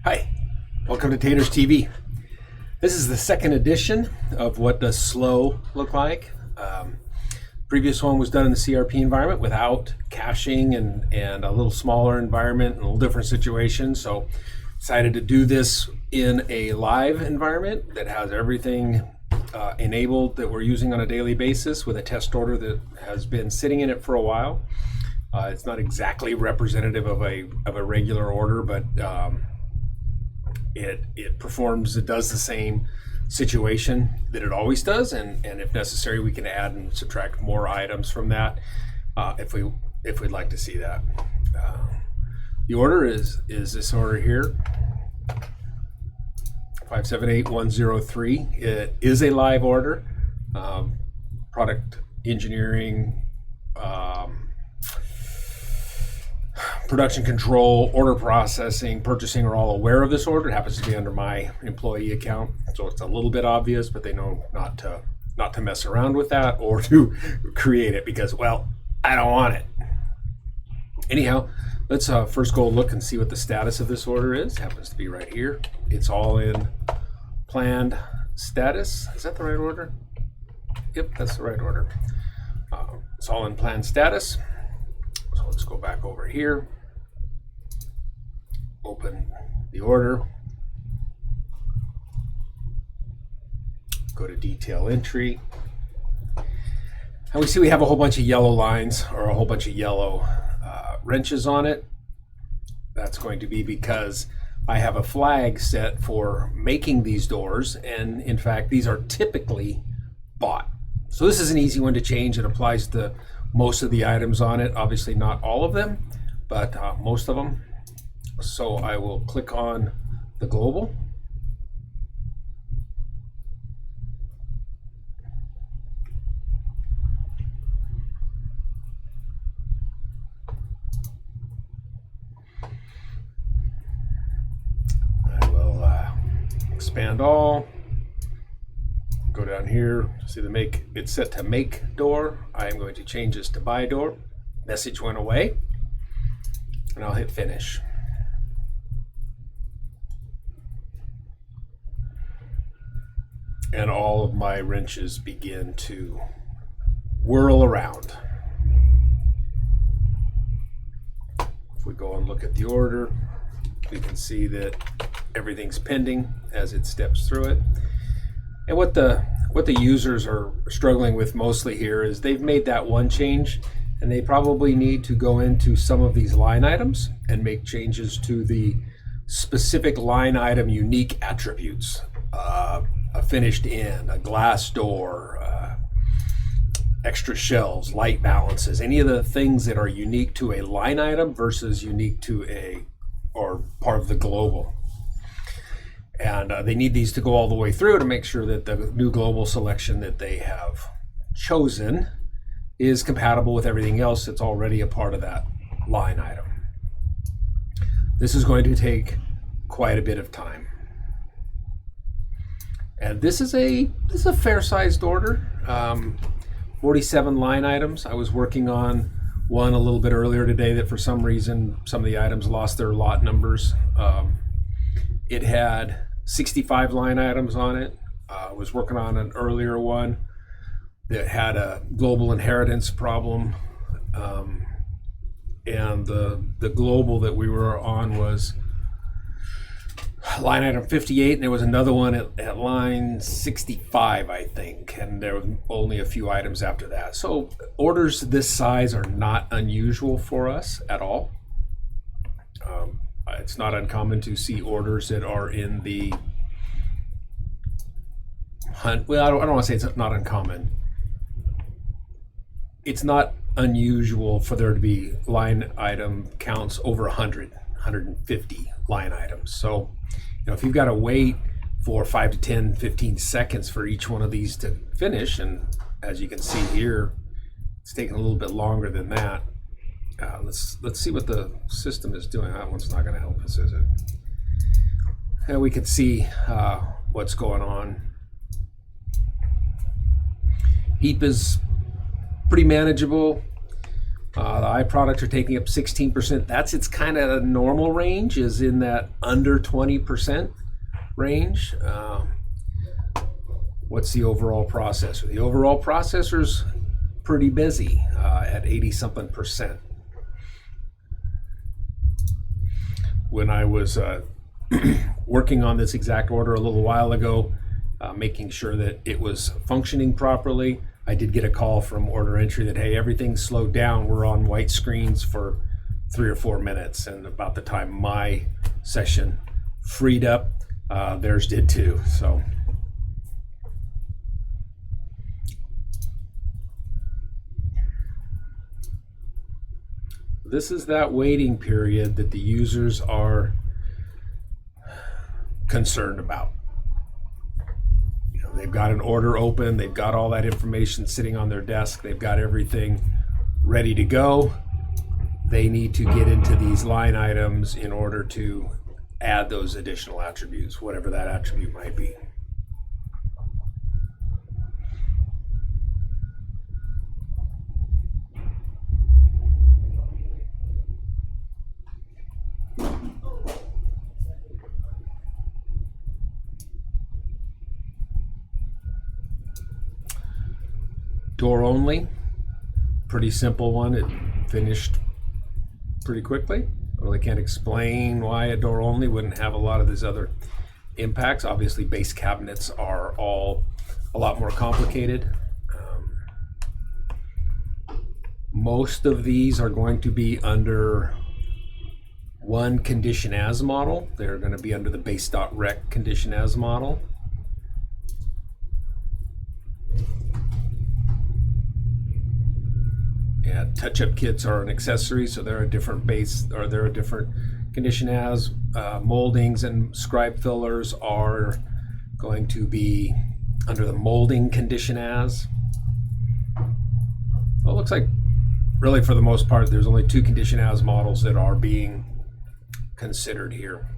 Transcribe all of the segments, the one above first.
Hi, welcome to Taters TV. This is the second edition of What Does Slow Look Like? Previous one was done in the CRP environment without caching and a little smaller environment and a little different situation. So decided to do this in a live environment that has everything enabled that we're using on a daily basis with a test order that has been sitting in it for a while. It's not exactly representative of a regular order, but it performs, it does the same situation that it always does, and if necessary, we can add and subtract more items from that if we'd like to see that. The order is this order here, 578103. It is a live order. Product engineering, production control, order processing, purchasing are all aware of this order. It happens to be under my employee account, so it's a little bit obvious, but they know not to mess around with that or to create it because, well, I don't want it. Anyhow, let's first go look and see what the status of this order is. It happens to be right here. It's all in planned status. Is that the right order? Yep, that's the right order. It's all in planned status. So let's go back over here. Open the order, go to detail entry, and we see we have a whole bunch of yellow lines or a whole bunch of yellow wrenches on it. That's going to be because I have a flag set for making these doors, and in fact these are typically bought. So this is an easy one to change. It applies to most of the items on it, obviously not all of them, but most of them. So I will click on the global. I will expand all. Go down here, see the make, it's set to make door. I am going to change this to buy door. Message went away, and I'll hit finish. And all of my wrenches begin to whirl around. If we go and look at the order, we can see that everything's pending as it steps through it. And what the users are struggling with mostly here is they've made that one change, and they probably need to go into some of these line items and make changes to the specific line item unique attributes. A finished in, a glass door, extra shelves, light balances, any of the things that are unique to a line item versus unique to or part of the global. And they need these to go all the way through to make sure that the new global selection that they have chosen is compatible with everything else that's already a part of that line item. This is going to take quite a bit of time. And this is a fair-sized order, 47 line items. I was working on one a little bit earlier today that for some reason some of the items lost their lot numbers. It had 65 line items on it. I was working on an earlier one that had a global inheritance problem, and the global that we were on was line item 58, and there was another one at line 65, I think, and there were only a few items after that. So orders this size are not unusual for us at all. It's not uncommon to see orders that are in the well, I don't want to say it's not uncommon. It's not unusual for there to be line item counts over 100, 150 line items. So, if you've got to wait for 5 to 10, 15 seconds for each one of these to finish, and as you can see here, it's taking a little bit longer than that. Let's see what the system is doing. That one's not going to help us, is it? And we can see what's going on. Heap is pretty manageable. The iProducts are taking up 16%. That's its kind of normal range, is in that under 20% range. What's the overall processor? The overall processor's pretty busy at 80 something percent. When I was working on this exact order a little while ago, making sure that it was functioning properly, I did get a call from order entry that, hey, everything's slowed down. We're on white screens for 3 or 4 minutes. And about the time my session freed up, theirs did too. So this is that waiting period that the users are concerned about. They've got an order open, they've got all that information sitting on their desk, they've got everything ready to go. They need to get into these line items in order to add those additional attributes, whatever that attribute might be. Door only, pretty simple one. It finished pretty quickly. I really can't explain why a door only wouldn't have a lot of these other impacts. Obviously, base cabinets are all a lot more complicated. Most of these are going to be under one condition as model. They're going to be under the base.rec condition as model. Yeah, touch-up kits are an accessory, so they're a different base, or they're a different condition as. Moldings and scribe fillers are going to be under the molding condition as. Well, it looks like really for the most part there's only 2 condition as models that are being considered here.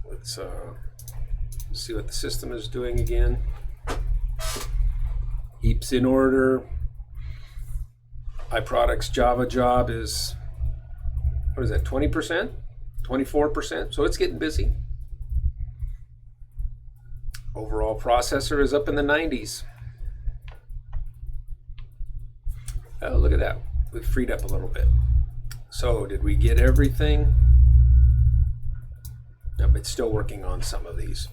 Let's see what the system is doing again. Heaps in order. iProducts Java job is, what is that, 20%? 24%? So it's getting busy. Overall processor is up in the 90s. Oh, look at that. We've freed up a little bit. So did we get everything? Nope, it's still working on some of these.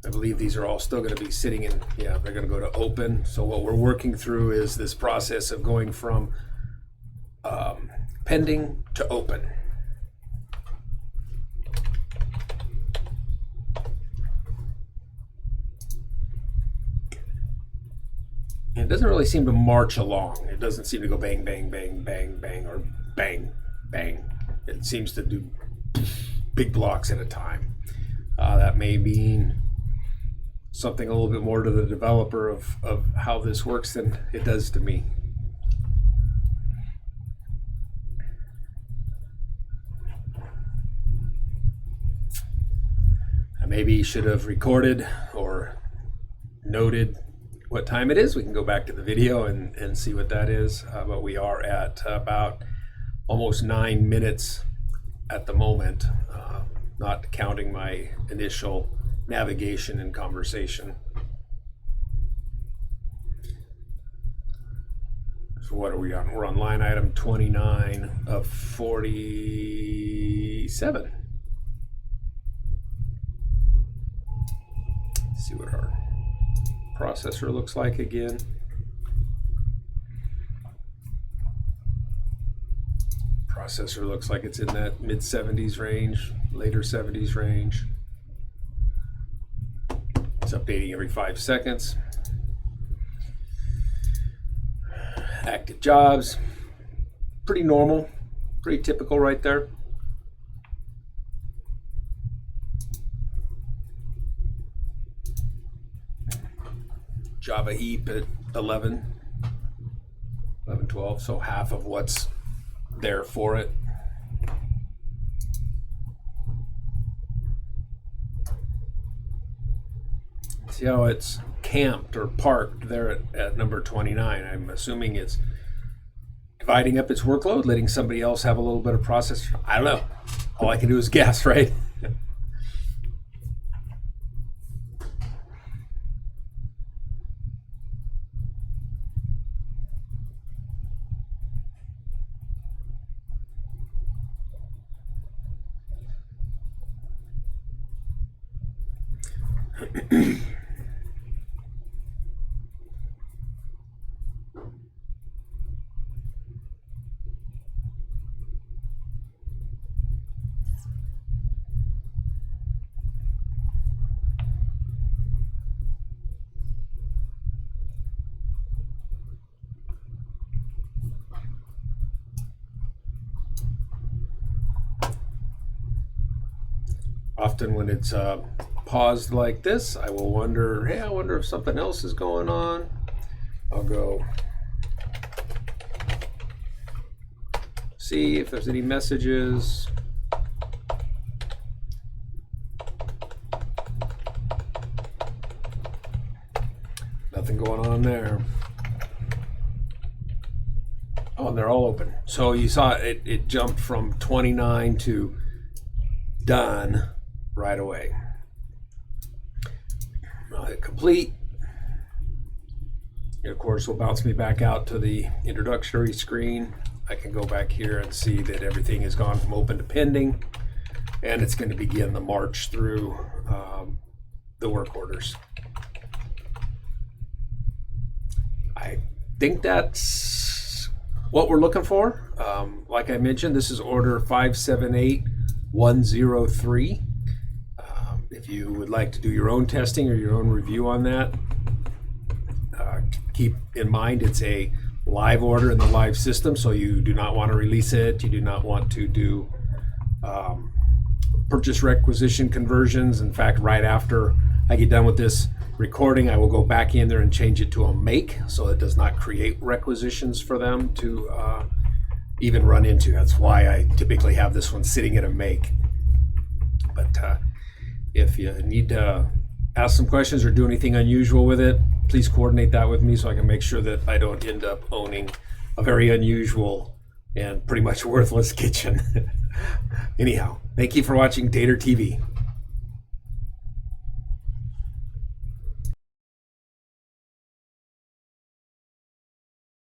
I believe these are all still going to be sitting in, yeah, they're going to go to open. So what we're working through is this process of going from pending to open. And it doesn't really seem to march along. It doesn't seem to go bang, bang, bang, bang, bang, or bang, bang. It seems to do big blocks at a time. That may mean something a little bit more to the developer of how this works than it does to me. I maybe should have recorded or noted what time it is. We can go back to the video and see what that is, but we are at about almost 9 minutes at the moment, not counting my initial navigation and conversation. So what are we on? We're on line item 29 of 47. Let's see what our processor looks like again. Processor looks like it's in that mid 70s range, later 70s range. It's updating every 5 seconds. Active jobs, pretty normal, pretty typical right there. Java heap at 11, 12, so half of what's there for it. See how it's camped or parked there at number 29. I'm assuming it's dividing up its workload, letting somebody else have a little bit of process. I don't know. All I can do is guess, right? Often when it's paused like this, I will wonder, hey, I wonder if something else is going on. I'll go see if there's any messages. Nothing going on there. Oh, and they're all open. So you saw it jumped from 29 to done right away. I'll hit complete. It, of course, will bounce me back out to the introductory screen. I can go back here and see that everything has gone from open to pending, and it's going to begin the march through the work orders. I think that's what we're looking for. Like I mentioned, this is order 578103. If you would like to do your own testing or your own review on that, keep in mind it's a live order in the live system, so you do not want to release it. You do not want to do purchase requisition conversions. In fact, right after I get done with this recording, I will go back in there and change it to a make, so it does not create requisitions for them to even run into. That's why I typically have this one sitting at a make. But if you need to ask some questions or do anything unusual with it, please coordinate that with me so I can make sure that I don't end up owning a very unusual and pretty much worthless kitchen. Anyhow, thank you for watching Dater TV.